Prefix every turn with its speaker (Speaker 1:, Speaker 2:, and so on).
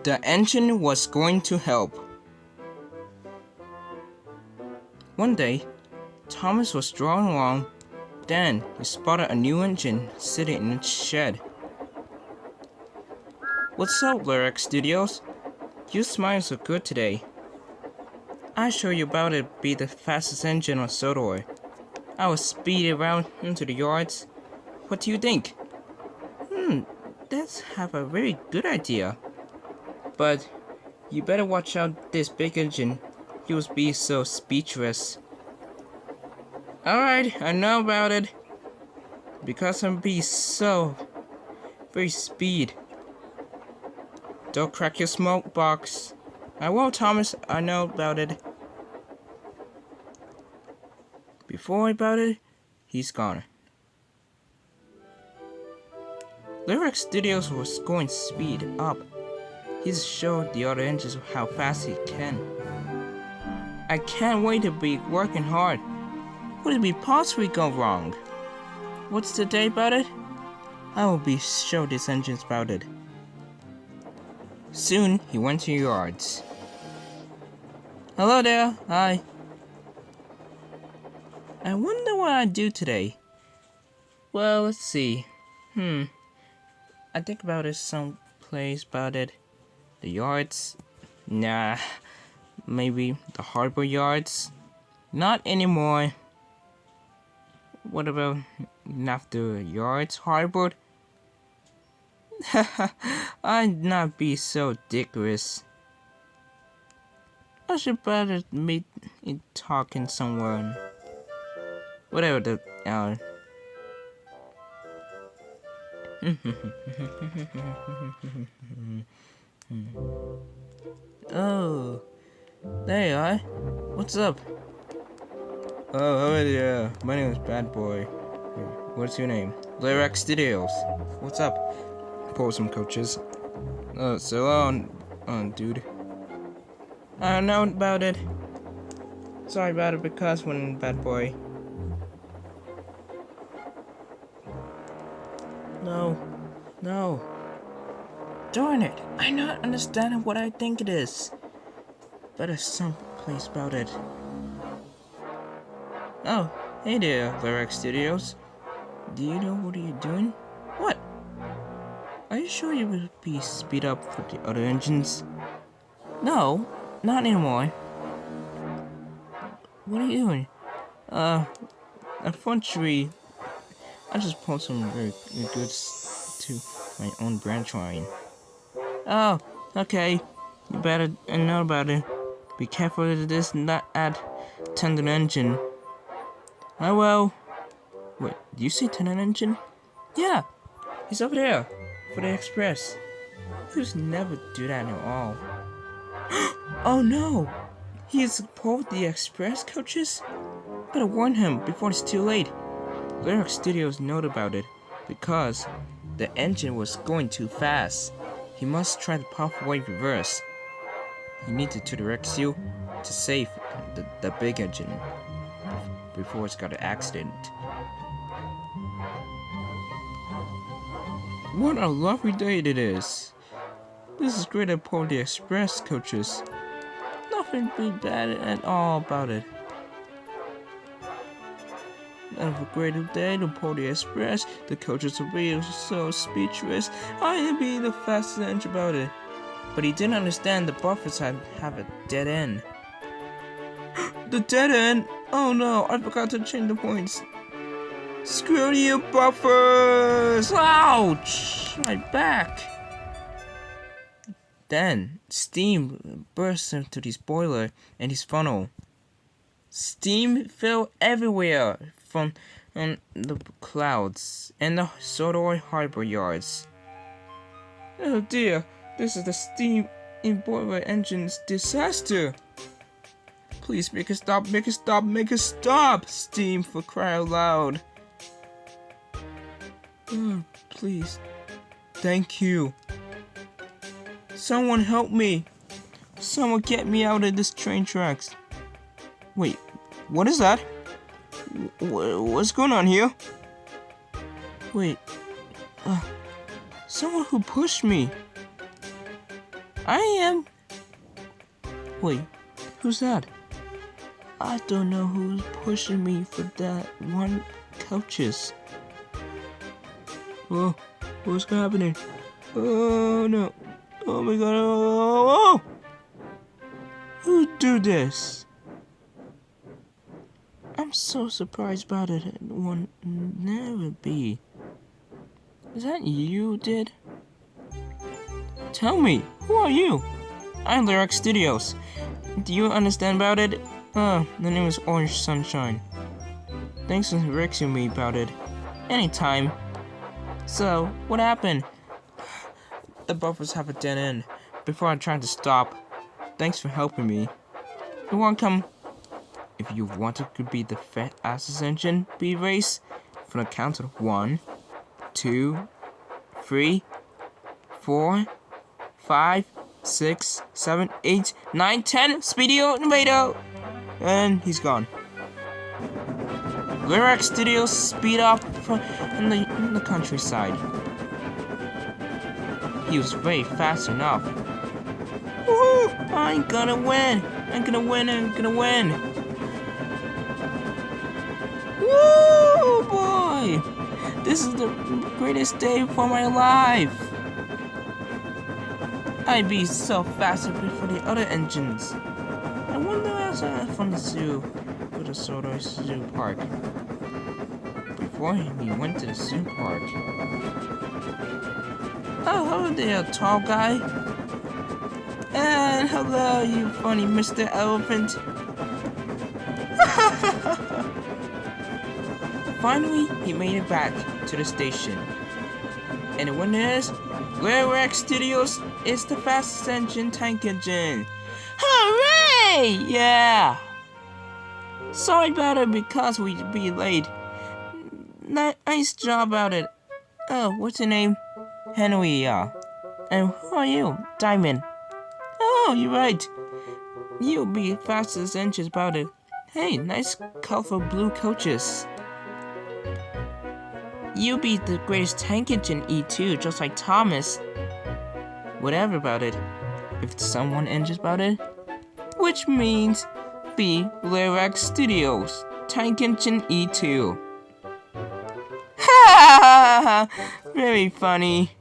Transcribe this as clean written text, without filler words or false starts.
Speaker 1: The engine was going to help. One day, Thomas was driving along. Then he spotted a new engine sitting in its shed. What's up, Lyric Studios? You smile so good today. I show you about it be the fastest engine on Sodor. I will speed it around into the yards. What do you think? That's have a very good idea. But you better watch out this big engine. He will be so speechless. Alright, I know about it. Because I'm be so very speed. Don't crack your smoke box. I won't, Thomas. I know about it. Before about it, he's gone. Lyric Studios was going speed up. He showed the other engines how fast he can. I can't wait to be working hard. Would it be possibly go wrong? What's the day about it? I will be show these engines about it. Soon he went to yards. Hello there, hi. I wonder what I do today. Well, let's see. I think about it someplace about it. The yards? Nah. Maybe the harbor yards? Not anymore. What about after yards harbor? I'd not be so ridiculous. I should better meet it talking somewhere. Whatever the Oh, there you are. What's up? Oh, yeah. My name is Bad Boy. What's your name? Lyric Studios. What's up? Pull some coaches. So long, dude. I don't know about it. Sorry about it because when Bad Boy. No. Darn it. I'm not understanding what I think it is. Better someplace about it. Oh, hey there, Lyric Studios. Do you know what are you doing? What? Are you sure you will be speed up for the other engines? No, not anymore. What are you doing? Unfortunately, I just pulled some very goods to my own branch line. Oh, okay. You better know about it. Be careful of this not add tendon engine. Oh well. Wait, do you see tendon engine? Yeah, he's over there for the express. He would never do that at all. Oh no! He's pulled the express coaches? Better warn him before it's too late. Lyric Studios know about it because the engine was going too fast. He must try the pathway reverse. He needed to direct you to save the big engine before it's got an accident. What a lovely day it is. This is great at pull the express coaches. Nothing be bad at all about it. Have a great day to pull the express. The coaches will be so speechless. I am being the fastest engine about it. But he didn't understand the buffers have a dead end. The dead end? Oh no, I forgot to change the points. Screw you, buffers! Ouch! My back! Then, steam burst into his boiler and his funnel. Steam fell everywhere from the clouds and the Sodor harbor yards. Oh dear, this is the steam in boiler engine's disaster. Please make it stop, make it stop, make it stop! Steam, for crying out loud. Oh, please. Thank you. Someone help me. Someone get me out of this train tracks. Wait, what is that? What's going on here? Wait, someone who pushed me. I am. Wait, who's that? I don't know who's pushing me for that one couches. Whoa, what's happening? Oh no. Oh my god. Oh, who do this? I'm so surprised about it. It won't never be. Is that you did? Tell me, who are you? I'm Lyric Studios. Do you understand about it? The name is Orange Sunshine. Thanks for correcting me about it. Anytime. So, what happened? The buffers have a dead end. Before I tried to stop. Thanks for helping me. You want to come? If you want to be the fastest engine B race, from the count of 1, 2, 3, 4, 5, 6, 7, 8, 9, 10, Speedio Invader! And he's gone. Lyric Studios speed up in the countryside. He was very fast enough. Woohoo! I'm gonna win! I'm gonna win! I'm gonna win! Woo, boy! This is the greatest day for my life! I'd be so faster before the other engines. I wonder if I from the zoo to the Soda Zoo Park. Before he went to the zoo park. Oh, hello there, tall guy. And hello, you funny Mr. Elephant. Finally, he made it back to the station. And the winner is Lyric Studios is the fastest engine tank engine. Hooray! Yeah! Sorry about it because we'd be late. Nice job about it. Oh, what's your name? Henry, yeah. And who are you? Diamond. Oh, you're right. You'll be fastest engines about it. Hey, nice colorful blue coaches. You'll be the greatest tank engine E2, just like Thomas. Whatever about it. If someone engines about it, which means be Lyric Studios Tank Engine E2. Ha ha ha! Very funny.